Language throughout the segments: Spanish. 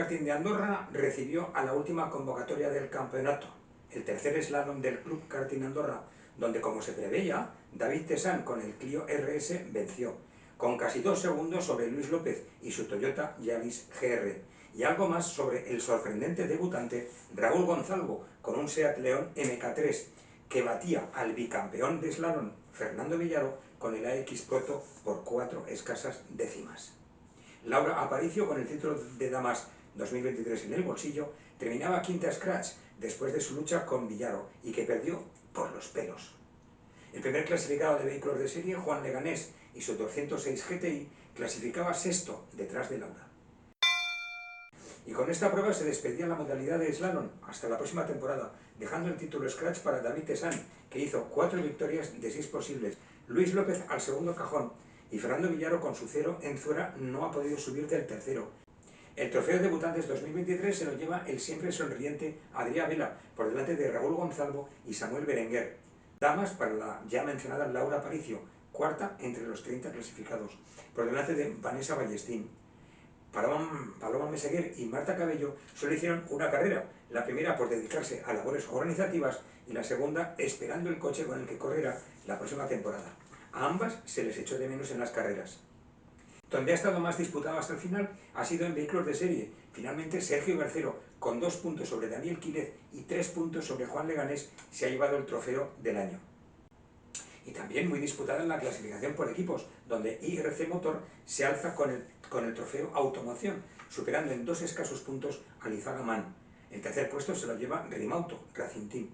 Karting de Andorra recibió a la última convocatoria del campeonato, el tercer slalom del Club Karting Andorra, donde, como se preveía, David Tesán con el Clio RS venció, con casi 2 segundos sobre Luis López y su Toyota Yaris GR, y algo más sobre el sorprendente debutante Raúl Gonzalvo con un Seat León MK3, que batía al bicampeón de slalom Fernando Villaro con el AX Proto por 4 escasas décimas. Laura Aparicio, con el título de Damas 2023 en el bolsillo, terminaba quinta scratch después de su lucha con Villaro y que perdió por los pelos. El primer clasificado de vehículos de serie, Juan Leganés, y su 206 GTI, clasificaba sexto detrás de Laura. Y con esta prueba se despedía la modalidad de slalom hasta la próxima temporada, dejando el título scratch para David Tesán, que hizo 4 victorias de 6 posibles, Luis López al segundo cajón, y Fernando Villaro, con su 0 en Zuera, no ha podido subir del tercero. El trofeo de debutantes 2023 se lo lleva el siempre sonriente Adrià Vela, por delante de Raúl Gonzalvo y Samuel Berenguer. Damas para la ya mencionada Laura Aparicio, cuarta entre los 30 clasificados, por delante de Vanessa Ballestín. Paloma Meseguer y Marta Cabello solo hicieron una carrera, la primera por dedicarse a labores organizativas y la segunda esperando el coche con el que correrá la próxima temporada. A ambas se les echó de menos en las carreras. Donde ha estado más disputado hasta el final ha sido en vehículos de serie. Finalmente Sergio Bercero, con 2 puntos sobre Daniel Quílez y 3 puntos sobre Juan Leganés, se ha llevado el trofeo del año. Y también muy disputada en la clasificación por equipos, donde IRC Motor se alza con el trofeo Automoción, superando en 2 escasos puntos a Lizaga Man. El tercer puesto se lo lleva Rimauto, Racing Team.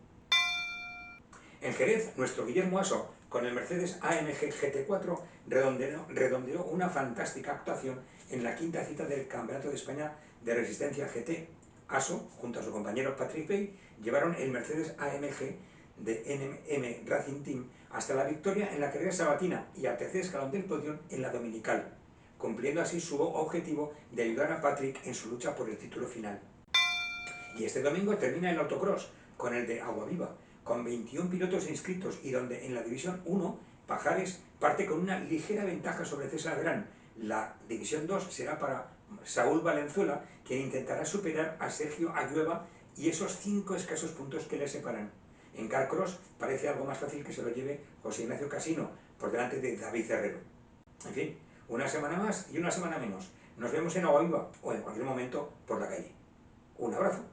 En Jerez, nuestro Guillermo Aso, con el Mercedes AMG GT4, redondeó una fantástica actuación en la quinta cita del Campeonato de España de Resistencia GT. Aso, junto a su compañero Patrick Bey, llevaron el Mercedes AMG de NM Racing Team hasta la victoria en la carrera sabatina y al tercer escalón del podio en la dominical, cumpliendo así su objetivo de ayudar a Patrick en su lucha por el título final. Y este domingo termina el autocross con el de Aguaviva, con 21 pilotos inscritos, y donde en la División 1 Pajares parte con una ligera ventaja sobre César Gran. La División 2 será para Saúl Valenzuela, quien intentará superar a Sergio Ayueva y esos 5 escasos puntos que le separan. En Carcross parece algo más fácil que se lo lleve José Ignacio Casino, por delante de David Herrero. En fin, una semana más y una semana menos. Nos vemos en Aguaviva o en cualquier momento por la calle. Un abrazo.